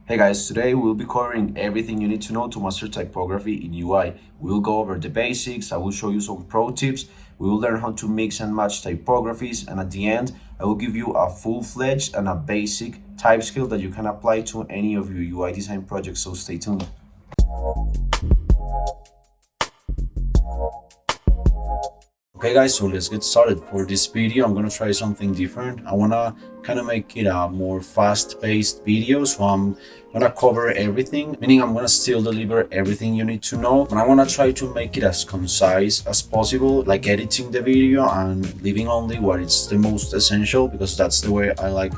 Hey guys, today we'll be covering everything you need to know to master typography in UI. We'll go over the basics, I will show you some pro tips, we will learn how to mix and match typographies, and at the end, I will give you a full-fledged and a basic type skill that you can apply to any of your UI design projects, so stay tuned. Okay guys, so let's get started. For this video, I'm gonna try something different. I wanna kind of make it a more fast-paced video, so I'm gonna cover everything, meaning I'm gonna still deliver everything you need to know, but I wanna try to make it as concise as possible, like editing the video and leaving only what is the most essential, because that's the way I like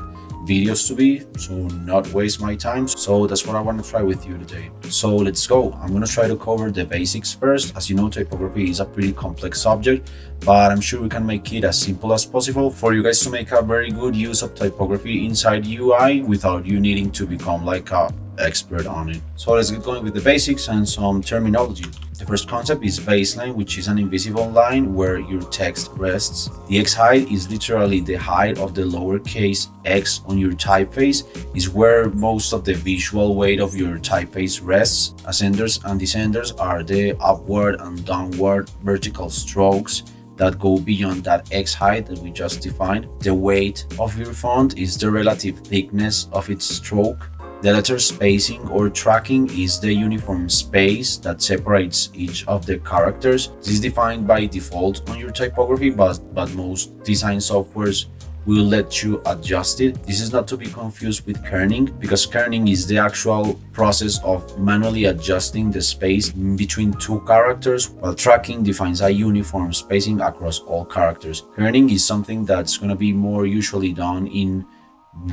videos to be, so not waste my time. So that's what I want to try with you today. So let's go. I'm going to try to cover the basics first. As you know, typography is a pretty complex subject, but I'm sure we can make it as simple as possible for you guys to make a very good use of typography inside UI without you needing to become like a expert on it. So let's get going with the basics and some terminology. The first concept is baseline, which is an invisible line where your text rests. The X height is literally the height of the lowercase x on your typeface, is where most of the visual weight of your typeface rests. Ascenders and descenders are the upward and downward vertical strokes that go beyond that X height that we just defined. The weight of your font is the relative thickness of its stroke. The letter spacing or tracking is the uniform space that separates each of the characters. This is defined by default on your typography, but most design softwares will let you adjust it. This is not to be confused with kerning, because kerning is the actual process of manually adjusting the space between two characters, while tracking defines a uniform spacing across all characters. Kerning is something that's going to be more usually done in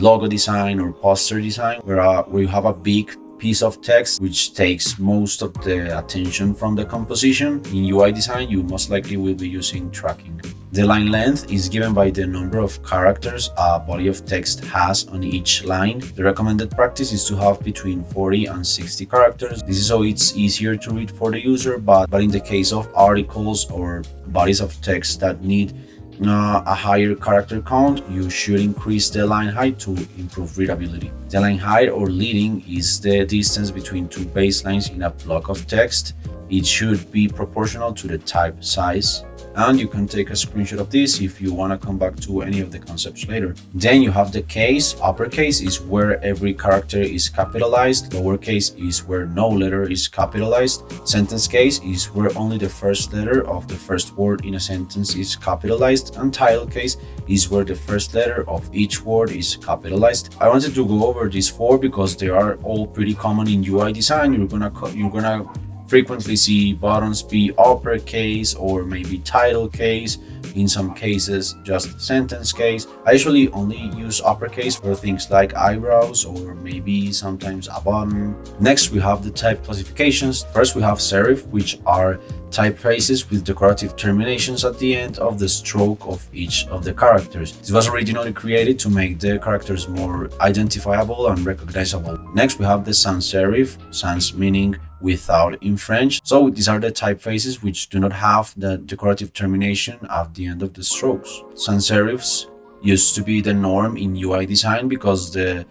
logo design or poster design, where you have a big piece of text which takes most of the attention from the composition. In UI design, you most likely will be using tracking. The line length is given by the number of characters a body of text has on each line. The recommended practice is to have between 40 and 60 characters. This is so it's easier to read for the user, but in the case of articles or bodies of text that need a higher character count, you should increase the line height to improve readability. The line height or leading is the distance between two baselines in a block of text. It should be proportional to the type size, and you can take a screenshot of this if you want to come back to any of the concepts later. Then you have the case. Uppercase is where every character is capitalized. Lowercase is where no letter is capitalized. Sentence case is where only the first letter of the first word in a sentence is capitalized. And title case is where the first letter of each word is capitalized. I wanted to go over these four because they are all pretty common in UI design. You're gonna frequently see buttons be uppercase or maybe title case, in some cases just sentence case. I usually only use uppercase for things like eyebrows or maybe sometimes a button. Next, we have the type classifications. First, we have serif, which are typefaces with decorative terminations at the end of the stroke of each of the characters. This was originally created to make the characters more identifiable and recognizable. Next, we have the sans serif, sans meaning without in French. So these are the typefaces which do not have the decorative termination at the end of the strokes. Sans serifs used to be the norm in UI design because the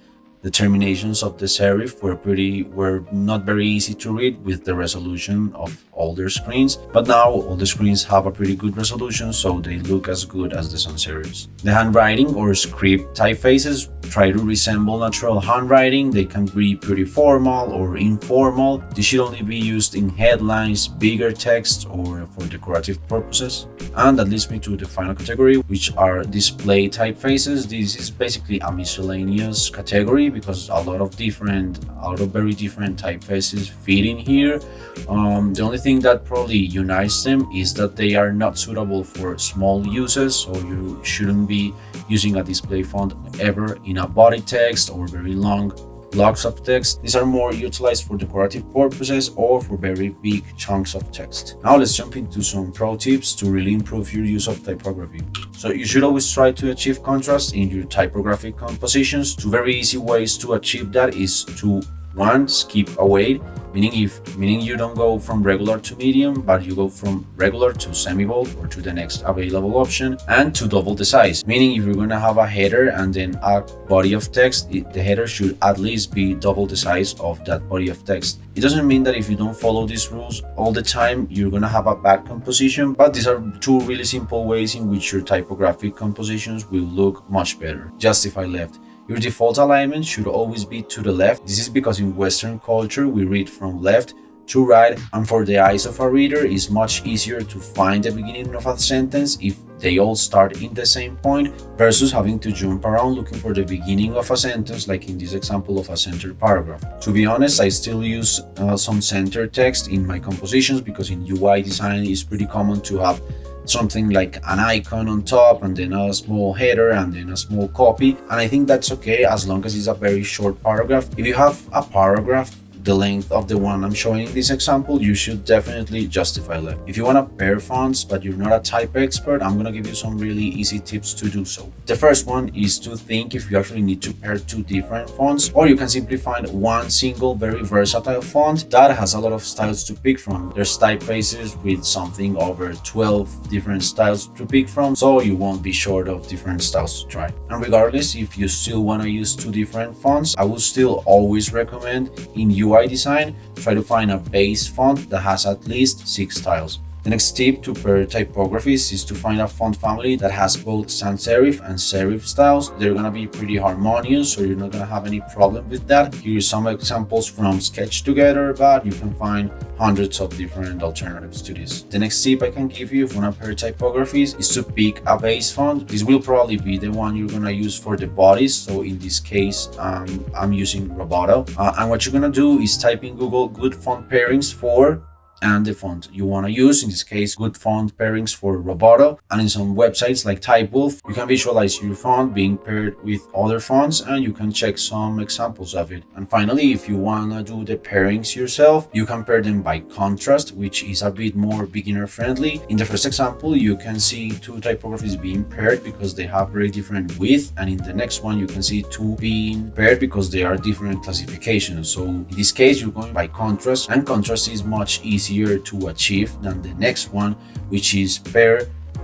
terminations of the serif were not very easy to read with the resolution of older screens, but now all the screens have a pretty good resolution, so they look as good as the sans serifs. The handwriting or script typefaces try to resemble natural handwriting. They can be pretty formal or informal. They should only be used in headlines, bigger text, or for decorative purposes. And that leads me to the final category, which are display typefaces. This is basically a miscellaneous category because a lot of very different typefaces fit in here. The only thing that probably unites them is that they are not suitable for small uses, so you shouldn't be using a display font ever in a body text or very long blocks of text. These are more utilized for decorative purposes or for very big chunks of text. Now let's jump into some pro tips to really improve your use of typography. So you should always try to achieve contrast in your typographic compositions. Two very easy ways to achieve that is to One, skip away, meaning you don't go from regular to medium, but you go from regular to semi-bold or to the next available option. And to double the size, meaning if you're going to have a header and then a body of text, the header should at least be double the size of that body of text. It doesn't mean that if you don't follow these rules all the time, you're going to have a bad composition, but these are two really simple ways in which your typographic compositions will look much better. Justify left. Your default alignment should always be to the left. This is because in Western culture, we read from left to right, and for the eyes of a reader, it's much easier to find the beginning of a sentence if they all start in the same point versus having to jump around looking for the beginning of a sentence, like in this example of a centered paragraph. To be honest, I still use some centered text in my compositions because in UI design it's pretty common to have something like an icon on top and then a small header and then a small copy, and I think that's okay as long as it's a very short paragraph. If you have a paragraph the length of the one I'm showing in this example, you should definitely justify left. If you want to pair fonts but you're not a type expert, I'm gonna give you some really easy tips to do so. The first one is to think if you actually need to pair two different fonts, or you can simply find one single very versatile font that has a lot of styles to pick from. There's typefaces with something over 12 different styles to pick from, so you won't be short of different styles to try. And regardless, if you still want to use two different fonts, I would still always recommend in UI design, try to find a base font that has at least 6 styles. The next tip to pair typographies is to find a font family that has both sans serif and serif styles. They're gonna be pretty harmonious, so you're not gonna have any problem with that. Here's some examples from Sketch Together, but you can find hundreds of different alternatives to this. The next tip I can give you if you wanna pair typographies is to pick a base font. This will probably be the one you're gonna use for the bodies. So in this case, I'm using Roboto. And what you're gonna do is type in Google good font pairings for and the font you want to use, in this case good font pairings for Roboto, and in some websites like Typewolf you can visualize your font being paired with other fonts and you can check some examples of it. And finally, if you want to do the pairings yourself, you can pair them by contrast, which is a bit more beginner friendly. In the first example you can see two typographies being paired because they have very different width, and in the next one you can see two being paired because they are different classifications. So in this case you're going by contrast, and contrast is much easier to achieve than the next one, which is pair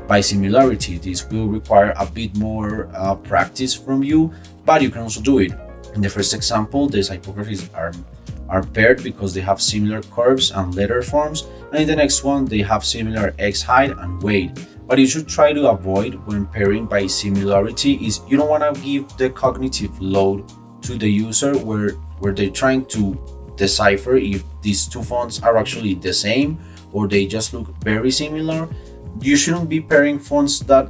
by similarity. This will require a bit more practice from you, but you can also do it. In the first example, the typographies are paired because they have similar curves and letter forms, and in the next one they have similar X height and weight. What you should try to avoid when pairing by similarity is you don't want to give the cognitive load to the user where they're trying to decipher if these two fonts are actually the same or they just look very similar. You shouldn't be pairing fonts that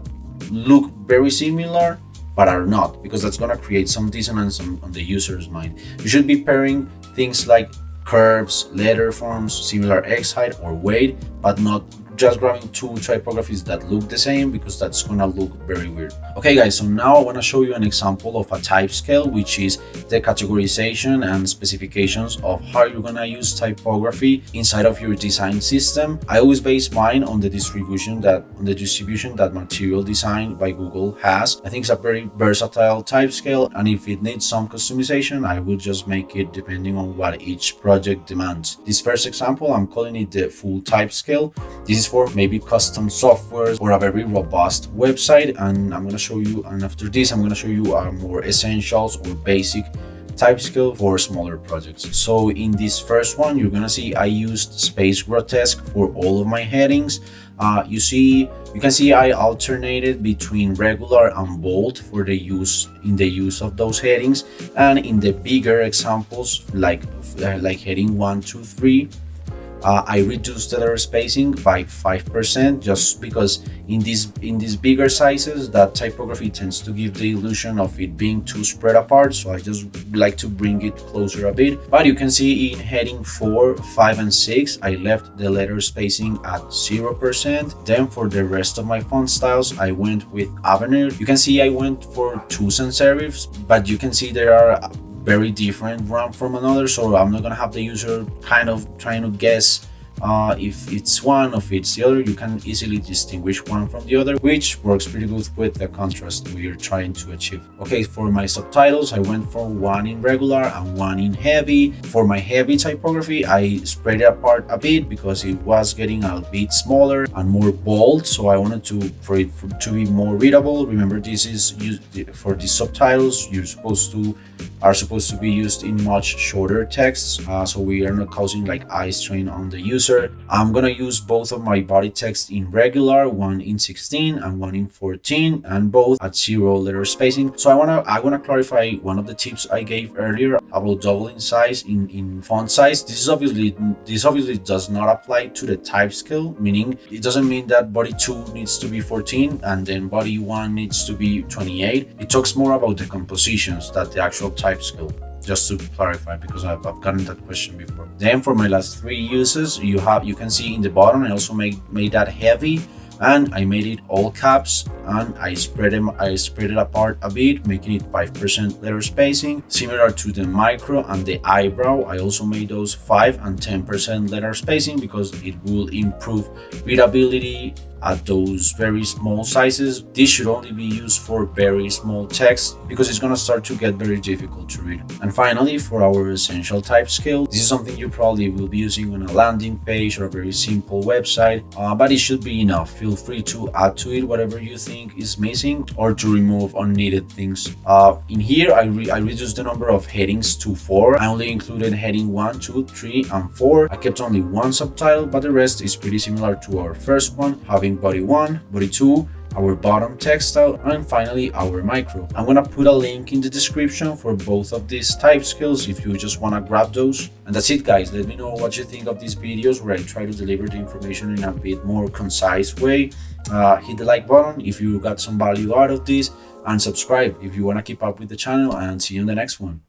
look very similar but are not, because that's going to create some dissonance on the user's mind. You should be pairing things like curves, letter forms, similar X height or weight, but not just grabbing two typographies that look the same, because that's gonna look very weird. Okay guys, so now I want to show you an example of a type scale, which is the categorization and specifications of how you're gonna use typography inside of your design system. I always base mine on the distribution that Material Design by Google has. I think it's a very versatile type scale, and if it needs some customization, I would just make it depending on what each project demands. This first example, I'm calling it the full type scale. This is for maybe custom software or a very robust website, and I'm going to show you, and after this I'm going to show you more essentials or basic type scale for smaller projects. So in this first one, you're going to see I used space grotesque for all of my headings. You can see I alternated between regular and bold for the use of those headings, and in the bigger examples like heading 1, 2, 3, I reduced the letter spacing by 5%, just because in these bigger sizes that typography tends to give the illusion of it being too spread apart, so I just like to bring it closer a bit. But you can see in heading 4, 5 and 6 I left the letter spacing at 0%. Then for the rest of my font styles I went with Avenir. You can see I went for 2 sans serifs, but you can see there are very different one from another, so I'm not gonna have the user kind of trying to guess if it's one or if it's the other, you can easily distinguish one from the other, which works pretty good with the contrast we're trying to achieve. Okay, for my subtitles, I went for one in regular and one in heavy. For my heavy typography, I spread it apart a bit because it was getting a bit smaller and more bold, so I wanted for it to be more readable. Remember, this is used for the subtitles. Are supposed to be used in much shorter texts, so we are not causing like eye strain on the user. I'm gonna use both of my body text in regular, one in 16 and one in 14, and both at 0 letter spacing. So I wanna clarify one of the tips I gave earlier about doubling size in font size. This obviously does not apply to the type scale, meaning it doesn't mean that body 2 needs to be 14 and then body 1 needs to be 28. It talks more about the compositions that the actual type scale, just to clarify, because I've gotten that question before. Then for my last 3 uses, you can see in the bottom I also made that heavy, and I made it all caps, and I spread it apart a bit, making it 5% letter spacing, similar to the micro and the eyebrow. I also made those 5 and 10% letter spacing because it will improve readability at those very small sizes. This should only be used for very small text because it's gonna start to get very difficult to read. And finally, for our essential type scale, this is something you probably will be using on a landing page or a very simple website, but it should be enough. Feel free to add to it whatever you think is missing or to remove unneeded things. In here, I reduced the number of headings to 4. I only included heading 1, 2, 3, and 4. I kept only one subtitle, but the rest is pretty similar to our first one, having body 1, body 2, our bottom text style, and finally our micro. I'm gonna put a link in the description for both of these type skills if you just wanna grab those. And that's it, guys. Let me know what you think of these videos where I try to deliver the information in a bit more concise way. Hit the like button if you got some value out of this, and subscribe if you wanna keep up with the channel, and see you in the next one.